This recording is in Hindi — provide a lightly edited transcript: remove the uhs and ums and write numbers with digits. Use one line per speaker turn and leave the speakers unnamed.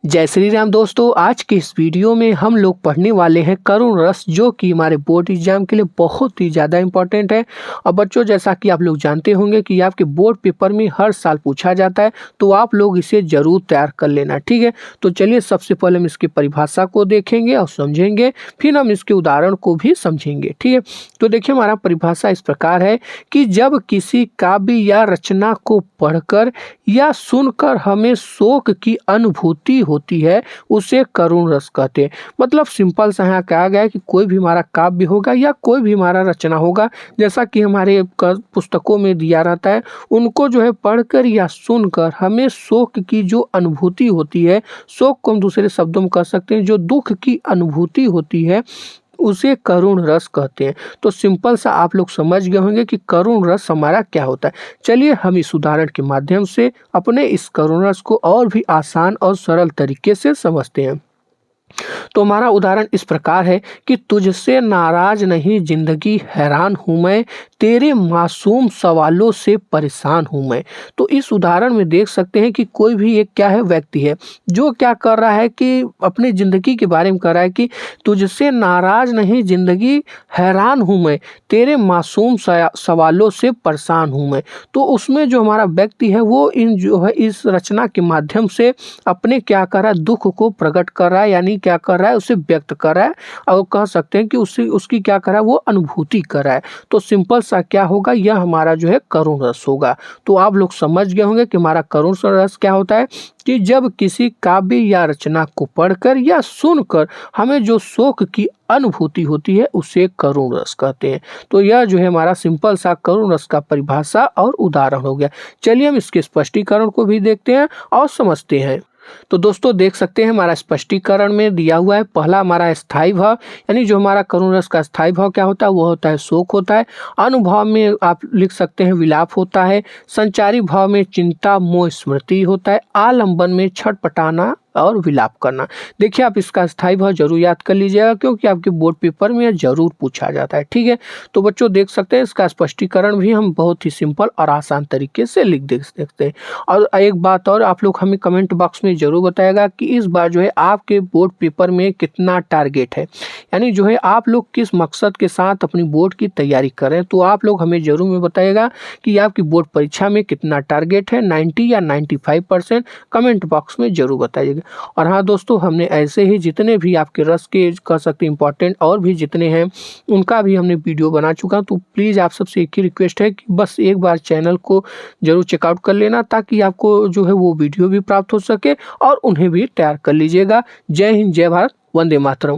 जय श्री राम दोस्तों। आज के इस वीडियो में हम लोग पढ़ने वाले हैं करुण रस, जो कि हमारे बोर्ड एग्जाम के लिए बहुत ही ज़्यादा इम्पोर्टेंट है। और बच्चों, जैसा कि आप लोग जानते होंगे कि आपके बोर्ड पेपर में हर साल पूछा जाता है, तो आप लोग इसे ज़रूर तैयार कर लेना, ठीक है। तो चलिए सबसे पहले हम इसकी परिभाषा को देखेंगे और समझेंगे, फिर हम इसके उदाहरण को भी समझेंगे, ठीक है। तो देखिए, हमारा परिभाषा इस प्रकार है कि जब किसी काव्य या रचना को पढ़कर या सुनकर हमें शोक की अनुभूति होती है, उसे करुण रस कहते हैं। मतलब सिंपल सा यहाँ कहा गया है कि कोई भी हमारा काव्य होगा या कोई भी हमारा रचना होगा, जैसा कि हमारे पुस्तकों में दिया रहता है, उनको जो है पढ़कर या सुनकर हमें शोक की जो अनुभूति होती है, शोक को हम दूसरे शब्दों में कह सकते हैं, जो दुख की अनुभूति होती है, उसे करुण रस कहते हैं। तो सिंपल सा आप लोग समझ गए होंगे कि करुण रस हमारा क्या होता है। चलिए हम इस उदाहरण के माध्यम से अपने इस करुण रस को और भी आसान और सरल तरीके से समझते हैं। तो हमारा उदाहरण इस प्रकार है कि तुझसे नाराज नहीं जिंदगी, हैरान हूँ मैं, तेरे मासूम सवालों से परेशान हूँ मैं। तो इस उदाहरण में देख सकते हैं कि कोई भी एक क्या है, व्यक्ति है, जो क्या कर रहा है कि अपनी ज़िंदगी के बारे में कर रहा है कि तुझसे नाराज नहीं जिंदगी, हैरान हूँ मैं, तेरे मासूम सवालों से परेशान हूँ मैं। तो उसमें जो हमारा व्यक्ति है, वो इन जो है इस रचना के माध्यम से अपने क्या कर रहा है, दुख को प्रकट कर रहा है, यानी क्या कर रहा है, उसे व्यक्त कर रहा है, और कह सकते हैं कि उसकी क्या कर रहा है, वो अनुभूति कर रहा है। तो सिंपल सा क्या होगा, यह हमारा जो है करुण रस होगा। तो आप लोग समझ गए होंगे कि हमारा करुण रस क्या होता है कि जब किसी काव्य या रचना को पढ़कर या सुनकर हमें जो शोक की अनुभूति होती है, उसे करुण रस कहते हैं। तो यह जो है हमारा सिंपल सा करुण रस का परिभाषा और उदाहरण हो गया। चलिए हम इसके स्पष्टीकरण को भी देखते हैं और समझते हैं। तो दोस्तों देख सकते हैं हमारा स्पष्टीकरण में दिया हुआ है, पहला हमारा स्थायी भाव, यानी जो हमारा करुण रस का स्थायी भाव क्या होता है, वो होता है शोक होता है। अनुभाव में आप लिख सकते हैं विलाप होता है। संचारी भाव में चिंता मोह स्मृति होता है। आलंबन में छटपटाना और विलाप करना। देखिए, आप इसका स्थायी भाव जरूर याद कर लीजिएगा, क्योंकि आपके बोर्ड पेपर में जरूर पूछा जाता है, ठीक है। तो बच्चों देख सकते हैं इसका स्पष्टीकरण भी हम बहुत ही सिंपल और आसान तरीके से लिख दे सकते हैं। और एक बात और, आप लोग हमें कमेंट बॉक्स में जरूर बताएगा कि इस बार जो है आपके बोर्ड पेपर में कितना टारगेट है, यानी जो है आप लोग किस मकसद के साथ अपनी बोर्ड की तैयारी करें। तो आप लोग हमें जरूर में बताएगा कि आपकी बोर्ड परीक्षा में कितना टारगेट है, 90 या 95%, कमेंट बॉक्स में जरूर बताइएगा। और हाँ दोस्तों, हमने ऐसे ही जितने भी आपके रस के कह सकते इंपॉर्टेंट और भी जितने हैं, उनका भी हमने वीडियो बना चुका। तो प्लीज़ आप सबसे एक ही रिक्वेस्ट है कि बस एक बार चैनल को जरूर चेकआउट कर लेना, ताकि आपको जो है वो वीडियो भी प्राप्त हो सके और उन्हें भी तैयार कर लीजिएगा। जय हिंद, जय भारत, वंदे मातरम।